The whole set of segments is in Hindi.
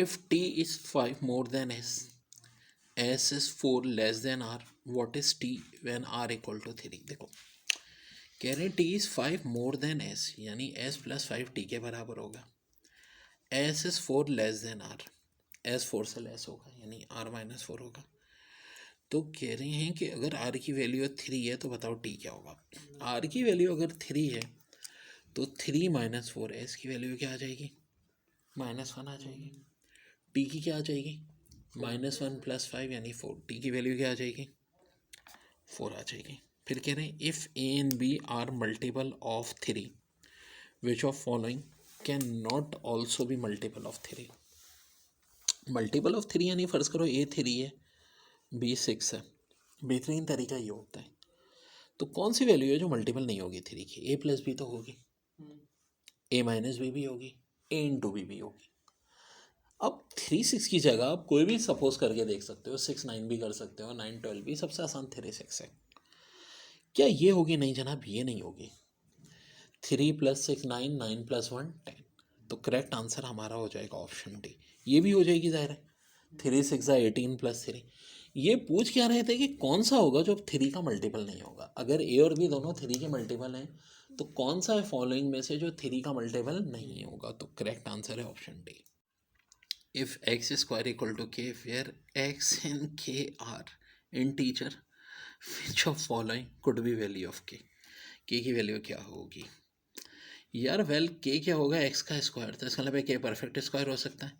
if t is 5 more than s is 4 less than r, what is t when r equal to 3? देखो कह रहे हैं t is 5 more than s, यानी s प्लस 5 t के बराबर होगा. s is 4 less than r, s 4 से लेस होगा यानी r माइनस 4 होगा. तो कह रहे हैं कि अगर r की वैल्यू 3 है तो बताओ t क्या होगा. r की वैल्यू अगर 3 है तो 3 माइनस 4, s की वैल्यू क्या आ जाएगी? -1 आ जाएगी. t की क्या आ जाएगी? -1 + 5 यानी 4. t की वैल्यू क्या आ जाएगी? 4 आ जाएगी. फिर कह रहे हैं if a and b are multiple of 3, which of following can not also be multiple of 3. Multiple of 3 यानी फ़र्ज़ करो a 3 है, b 6 है. बेहतरीन तरीका ये होता है. तो कौन सी वैल्यू है जो मल्टीपल नहीं होगी 3 की? a + b तो होगी, a - b भी होगी, a × b भी होगी. अब 3 6 की जगह आप कोई भी सपोज करके देख सकते हो. 6 9 भी कर सकते हो, 9 12 भी. सबसे आसान 3 6 है. क्या ये होगी? नहीं जनाब, ये नहीं होगी. 3 + 6 9, 9 + 1 10. तो करेक्ट आंसर हमारा हो जाएगा ऑप्शन डी. ये भी हो जाएगी ज़ाहिर है. 3 6 18 + 3. ये पूछ क्या रहे थे कि कौन सा होगा जो 3 का मल्टीपल नहीं होगा. अगर ए और बी दोनों 3 के मल्टीपल हैं तो कौन सा है फॉलोइंग में से जो 3 का मल्टीपल नहीं होगा. तो करेक्ट आंसर है option D. If x square equal to k, where x and k are integer, which of following could be value of k? k की वैल्यू क्या होगी यार? वेल k क्या होगा? x का स्क्वायर. तो इसका मतलब k परफेक्ट स्क्वायर हो सकता है.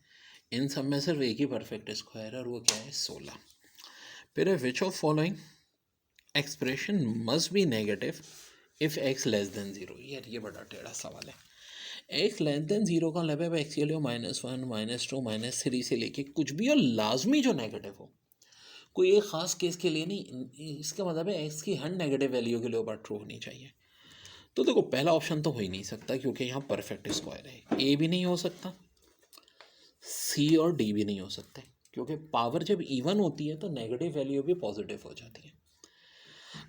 इन सब में सिर्फ एक ही परफेक्ट स्क्वायर है और वो क्या है? 16. फिर विच of following expression must be negative if x less than 0. यार ये बड़ा टेढ़ा सवाल है. x लेस देन 0 का मतलब है एक्स की वैल्यू -1 -2 -3 से लेके कुछ भी और लाजमी जो नेगेटिव हो. कोई एक ख़ास केस के लिए नहीं. इसका मतलब है एक्स की हर नेगेटिव वैल्यू के लिए ऊपर ट्रू होनी चाहिए. तो देखो पहला ऑप्शन तो हो ही नहीं सकता क्योंकि यहाँ परफेक्ट स्क्वायर है. ए भी नहीं हो सकता, सी और डी भी नहीं हो सकते क्योंकि पावर जब इवन होती है तो नेगेटिव वैल्यू भी पॉजिटिव हो जाती है.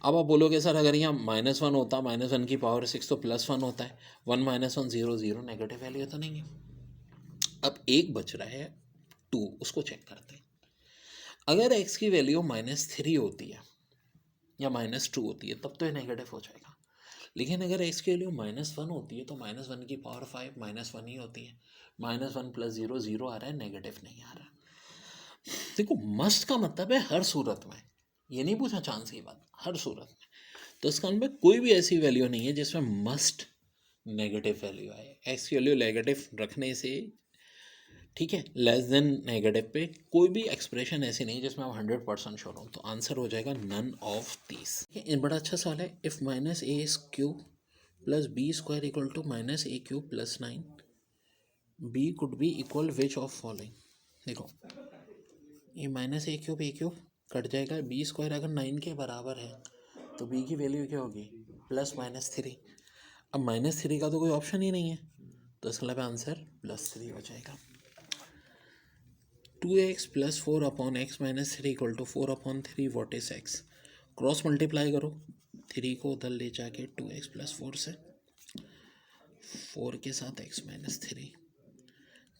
अब आप बोलोगे सर अगर यहाँ -1 होता, -1 की पावर 6 तो +1 होता है. 1 - 1 0 0, नेगेटिव वैल्यू तो नहीं है. अब एक बच रहा है 2, उसको चेक करते हैं. अगर x की वैल्यू -3 होती है या -2 होती है तब तो ये नेगेटिव हो जाएगा. लेकिन अगर x की वैल्यू -1 होती है तो -1 की पावर 5 -1 ही होती है. -1 + 0 0 आ रहा है, नेगेटिव नहीं आ रहा. देखो मस्ट का मतलब है हर सूरत में, ये नहीं पूछा चांस की बात, हर सूरत में. तो इसका मतलब कोई भी ऐसी वैल्यू नहीं है जिसमें मस्ट नेगेटिव वैल्यू आए. एक्स की वैल्यू नेगेटिव रखने से, ठीक है, लेस देन नेगेटिव पे कोई भी एक्सप्रेशन ऐसी नहीं जिसमें आप 100% श्योर हो. तो आंसर हो जाएगा नन ऑफ दीज. ये बड़ा अच्छा सवाल है. If -a³ + b² equal to -a³ + 9, b could be equal which of following. देखो ये -a³ a³ कट जाएगा. b² अगर 9 के बराबर है तो b की वैल्यू क्या होगी? +-3. अब -3 का तो कोई ऑप्शन ही नहीं है तो इसका मतलब आंसर +3 हो जाएगा. 2x + 4/x - 3 = 4/3. What is x? Cross multiply करो 3 को उधर ले जाके 2x + 4 से, 4 के साथ x - 3.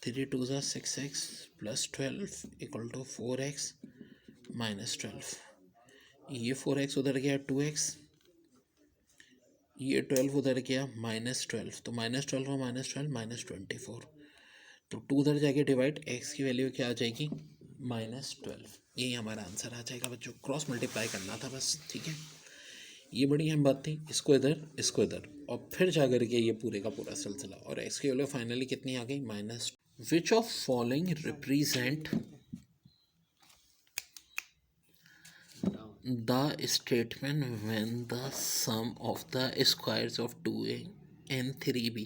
3 2 = 6x + 12 = 4x - 12. ये 4x उधर गया 2x, ये 12 उधर गया -12. तो -12 और -12 -24. तो 2 उधर जाके डिवाइड, x की वैल्यू क्या आ जाएगी? -12. यही हमारा आंसर आ जाएगा बच्चों. क्रॉस मल्टीप्लाई करना था बस, ठीक है. ये बड़ी अहम बात थी. इसको इधर और फिर जा कर के ये पूरे का पूरा सिलसिला. और x की वैल्यू फाइनली कितनी आ गई? -. विच of following represent the statement when the sum of the squares of 2a and 3b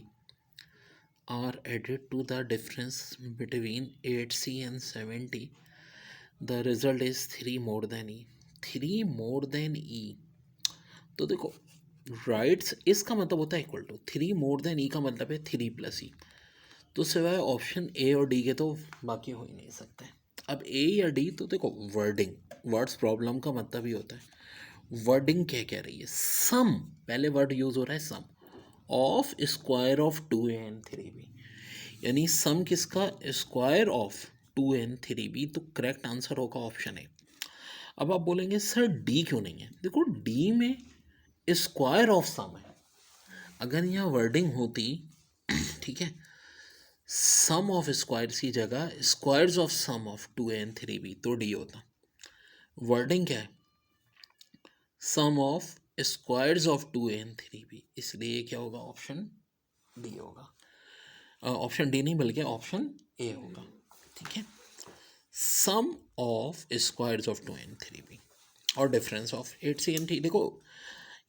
are added to the difference between 8c and 7d, the result is 3 more than e. 3 more than e. तो देखो राइट्स इसका मतलब होता है इक्वल टू. 3 मोर देन ई का मतलब है 3 + e. तो सिवाय ऑप्शन ए और डी के तो बाकी हो ही नहीं सकते. अब ए या डी तो देखो वर्डिंग, वर्ड्स प्रॉब्लम का मतलब ही होता है. वर्डिंग क्या कह रही है? सम, पहले वर्ड यूज़ हो रहा है sum of square of 2a and 3b. यानी सम किसका, स्क्वायर ऑफ 2n3b, तो करेक्ट आंसर होगा ऑप्शन ए। अब आप बोलेंगे सर डी क्यों नहीं है, देखो डी में स्क्वायर ऑफ सम है, अगर यहाँ वर्डिंग होती ठीक है, सम ऑफ स्क्वायर्स की जगह squares of some of 2n3b, तो डी होता। वर्डिंग क्या है, sum of squares of 2n3b, इसलिए क्या होगा, ऑप्शन डी होगा। ऑप्शन डी नहीं बल्कि ऑप्शन ए होगा, ठीक है। Sum of squares of 2n3b और डिफरेंस ऑफ 8cnt। देखो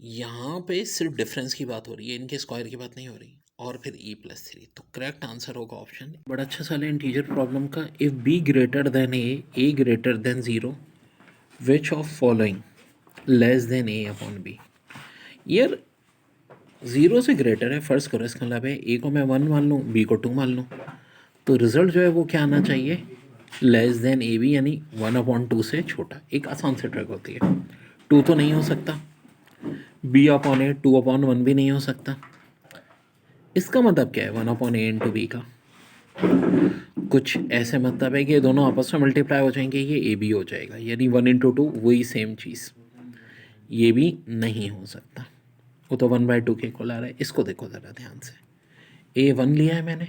यहाँ पे सिर्फ डिफरेंस की बात हो रही है, इनके स्क्वायर की बात नहीं हो रही, और फिर e+3, तो करेक्ट आंसर होगा ऑप्शन। बड़ा अच्छा सवाल है इंटीजर प्रॉब्लम का। If b greater than a greater than 0, which of following less than a upon b। यार 0 से ग्रेटर है, फर्स्ट करो, इसका मतलब है a को मैं 1 मान लूँ, b को 2 मान लूँ, तो रिजल्ट जो है वो क्या आना चाहिए, लेस देन ए बी, यानी 1/2 से छोटा। एक आसान से ट्रिक होती है, 2 तो नहीं हो सकता, b/a 2/1 भी नहीं हो सकता। इसका मतलब क्या है 1/a इंटू बी का, कुछ ऐसे मतलब है कि दोनों आपस में मल्टीप्लाई हो जाएंगे, ये ए बी हो जाएगा, यानी 1 × 2 वही सेम चीज़, ये भी नहीं हो सकता, वो तो 1/2 के इक्वल आ रहा है। इसको देखो ज़रा ध्यान से, a1 लिया है मैंने,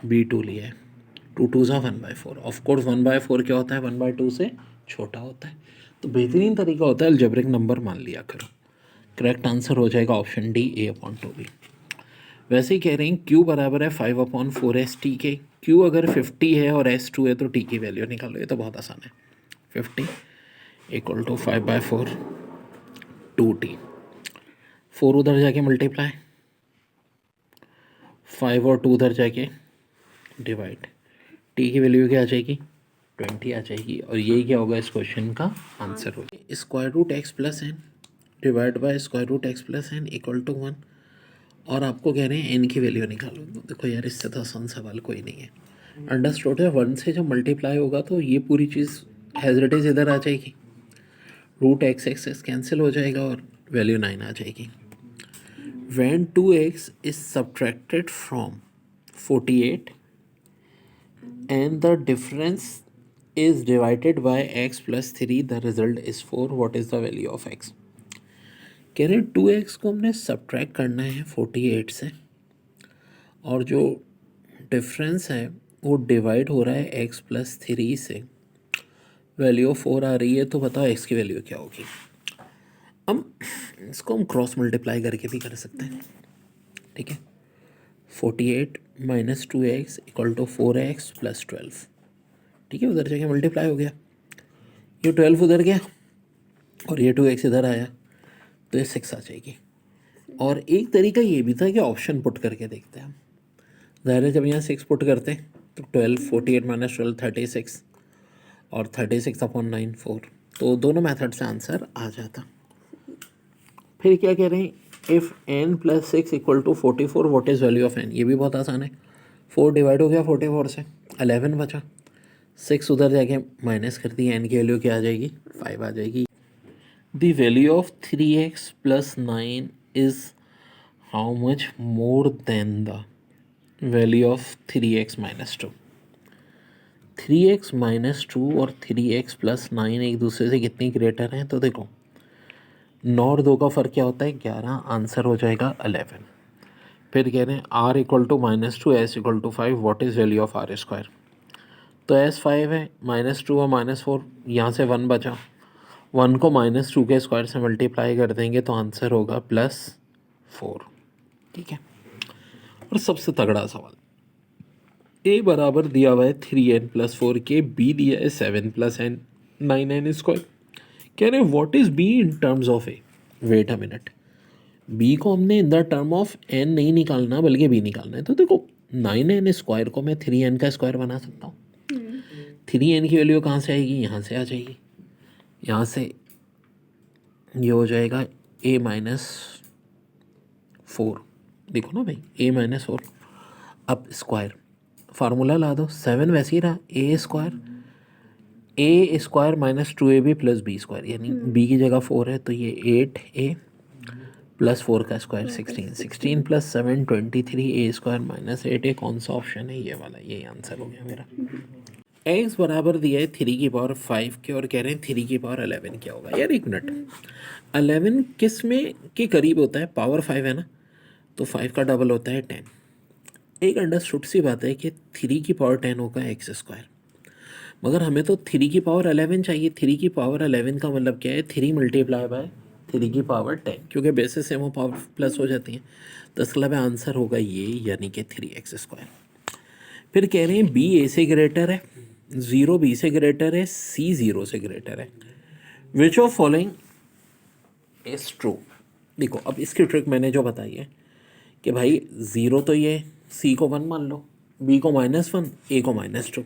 b2 लिया है, 2 2 ज़ा 1/4, ऑफकोर्स 1/4 क्या होता है, 1/2 से छोटा होता है, तो बेहतरीन तरीका होता है अलजेब्रिक नंबर मान लिया करो। करेक्ट आंसर हो जाएगा ऑप्शन डी, a/2b। वैसे ही कह रहे हैं q बराबर है 5/4s t के, q अगर 50 है और s 2 है तो t की वैल्यू निकालो, ये तो बहुत आसान है। 50 = 5/4 2t, 4 उधर जाके मल्टीप्लाई, 5 और 2 उधर जाके डिवाइड, टी की वैल्यू क्या आ जाएगी, 20 आ जाएगी, और यही क्या होगा इस क्वेश्चन का आंसर होगा। Square root x plus n divide by square root x plus n equal to 1, और आपको कह रहे हैं एन की वैल्यू निकालो। देखो यार इससे तो आसान सवाल कोई नहीं है, अंडरस्टूड है, 1 से जब मल्टीप्लाई होगा तो ये पूरी चीज़ हेजरेटेज इधर आ जाएगी, root x x x cancel हो जाएगा और वैल्यू 9 आ जाएगी। When 2x is subtracted from 48 and the difference is divided by x plus 3, the result is 4, what is the value of x। कह रहे 2x को हमने सब्ट्रैक्ट करना है 48 से, और जो डिफरेंस है वो डिवाइड हो रहा है x plus 3 से, वैल्यू 4 आ रही है, तो बताओ x की वैल्यू क्या होगी। अब इसको हम क्रॉस मल्टीप्लाई करके भी कर सकते हैं, ठीक है। 48 - 2x = 4x + 12, ठीक है, उधर जाके मल्टीप्लाई हो गया, ये 12 उधर गया और ये 2x इधर आया, तो ये 6 आ जाएगी। और एक तरीका ये भी था कि ऑप्शन पुट करके देखते हैं हम, ज़ाहिर है जब यहाँ 6 पुट करते तो 12 48 - 12 36, और 36/9 4, तो दोनों मेथड से आंसर आ जाता। फिर क्या कह रहे हैं, if n + 6 = 44, what is value of n। ये भी बहुत आसान है, 4 डिवाइड हो गया 44 से, 11 बचा, 6 उधर जाके माइनस कर दी, n की वैल्यू क्या आ जाएगी, 5 आ जाएगी। The value of 3x + 9 is how much more than the value of 3x - 2। 3x - 2 और 3x + 9 एक दूसरे से कितनी ग्रेटर हैं, तो देखो 9 और 2 का फ़र्क क्या होता है, 11, आंसर हो जाएगा 11। फिर कह रहे हैं r = -2 s = 5, what is value of r²। तो s 5 है, -2 और -4, यहाँ से 1 बचा, 1 को -2 के स्क्वायर से मल्टीप्लाई कर देंगे तो आंसर होगा +4, ठीक है। और सबसे तगड़ा सवाल, a बराबर दिया हुआ है 3n + 4 के, b दिया है 7 + n 9n²। कह रहे हैं what is b in terms of a। Wait a minute, b को हमने in the term of n नहीं निकालना बल्कि b निकालना है, तो देखो 9n² को मैं 3n का स्क्वायर बना सकता हूँ। 3n की वैल्यू कहाँ से आएगी, यहाँ से आ जाएगी, यहाँ से ये हो जाएगा a - 4, देखो ना भाई a - 4, अब स्क्वायर फार्मूला ला दो, 7 वैसे ही रहा, a² - 2ab + b², यानी b की जगह 4 है तो ये 8a प्लस 4 का स्क्वायर 16, 16 प्लस 7 23 ए स्क्वायर माइनस 8 ए। कौन सा ऑप्शन है? ये वाला, यही आंसर हो गया मेरा। एक्स बराबर दिया है 3 की पावर 5 के और कह रहे हैं 3 की पावर 11 क्या होगा। यार एक मिनट, 11 किस में के करीब होता है? पावर 5 है ना, तो 5 का डबल होता है 10। एक अंडरस्टूड सी बात है कि 3 की पावर 10 होगा एक्स स्क्वायर, मगर हमें तो 3 की पावर 11 चाहिए। 3 की पावर 11 का मतलब क्या है? 3 मल्टीप्लाई बाय 3 की पावर 10, क्योंकि बेसिस से वो पावर प्लस हो जाती हैं। तो इसका मतलब आंसर होगा ये, यानी कि 3x स्क्वायर। फिर कह रहे हैं बी ए से ग्रेटर है, 0 बी से ग्रेटर है, सी 0 से ग्रेटर है। विच ऑफ फॉलोइंग इज ट्रू? देखो अब इसकी ट्रिक मैंने जो बताई है कि भाई 0 तो ये, सी को 1 मान लो, बी को -1, ए को -2।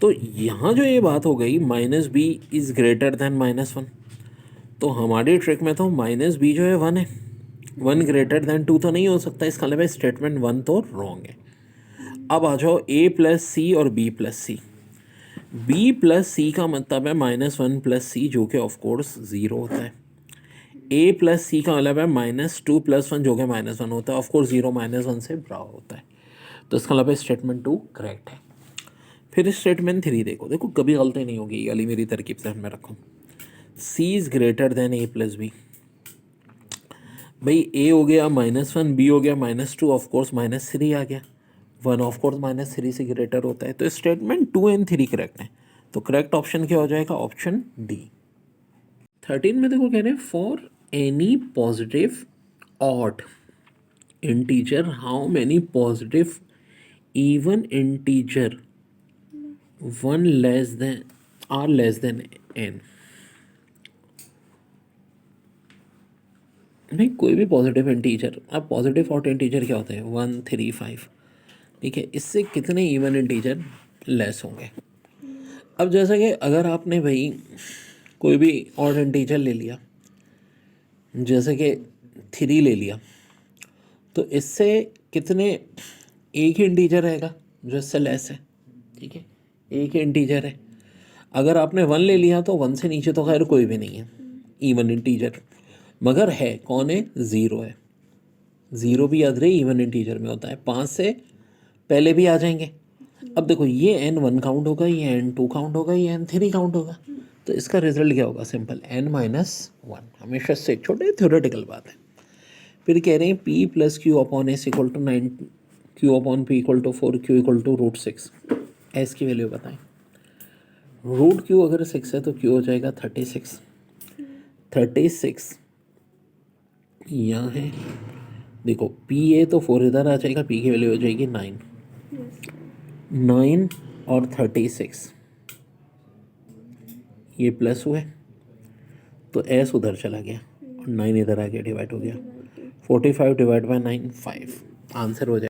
तो यहाँ जो ये बात हो गई minus B is greater than -1, तो हमारी ट्रिक में तो माइनस बी जो है 1 है, 1 ग्रेटर देन 2 तो नहीं हो सकता। इसका मतलब स्टेटमेंट 1 तो रॉन्ग है। अब आ जाओ ए प्लस सी और बी प्लस सी। बी प्लस सी का मतलब है -1 प्लस सी, जो कि ऑफकोर्स 0 होता है। ए प्लस सी का मतलब है -2 + 1, जो कि -1 होता है। ऑफकोर्स 0 -1 से बराबर होता है। तो इसका मतलब है स्टेटमेंट 2 करेक्ट है। फिर स्टेटमेंट 3 देखो, देखो कभी गलती नहीं होगी, ये वाली मेरी तरकीब से में रखो। C is greater than A plus B. भाई ए हो गया -1, बी हो गया -2, ऑफकोर्स -3 आ गया, 1 ऑफकोर्स -3 से ग्रेटर होता है। तो स्टेटमेंट 2 एंड 3 करेक्ट है। तो करेक्ट ऑप्शन क्या हो जाएगा? Option D. 13 में देखो कह रहे हैं for any positive odd integer how many positive even integer 1 less than are less than n। नहीं, कोई भी पॉजिटिव इंटीजर, अब पॉजिटिव ऑड इंटीजर क्या होते हैं? 1 3 5, ठीक है। इससे कितने इवन इंटीजर लेस होंगे? अब जैसा कि अगर आपने भाई कोई भी ऑड इंटीजर ले लिया, जैसे कि 3 ले लिया, तो इससे कितने, एक ही इंटीजर रहेगा जो इससे लेस है, ठीक है, एक ही इंटीजर है। अगर आपने 1 ले लिया तो 1 से नीचे तो खैर कोई भी नहीं है इवन इंटीजर, मगर है कौन है? 0 है। 0 भी याद रहे इवन इंटीजर में होता है, 5 से पहले भी आ जाएंगे। अब देखो ये n1 काउंट होगा, ये n2 काउंट होगा, ये n3 काउंट होगा। तो इसका रिजल्ट क्या होगा? Simple, n-1। हमेशा से छोटे थ्योरेटिकल बात है। फिर कह रहे हैं p + q/s = 9, q/p = 4, q = √6। s की वैल्यू बताएं। √q अगर 6 है तो q हो जाएगा 36। 36 यहाँ है, देखो pa तो 4 इधर आ जाएगा, p की वैल्यू हो जाएगी 9। 9 और 36 ये प्लस हुए, तो s उधर चला गया और 9 इधर आ गया, डिवाइड हो गया। 45 / 9 5 आंसर हो जाएगा।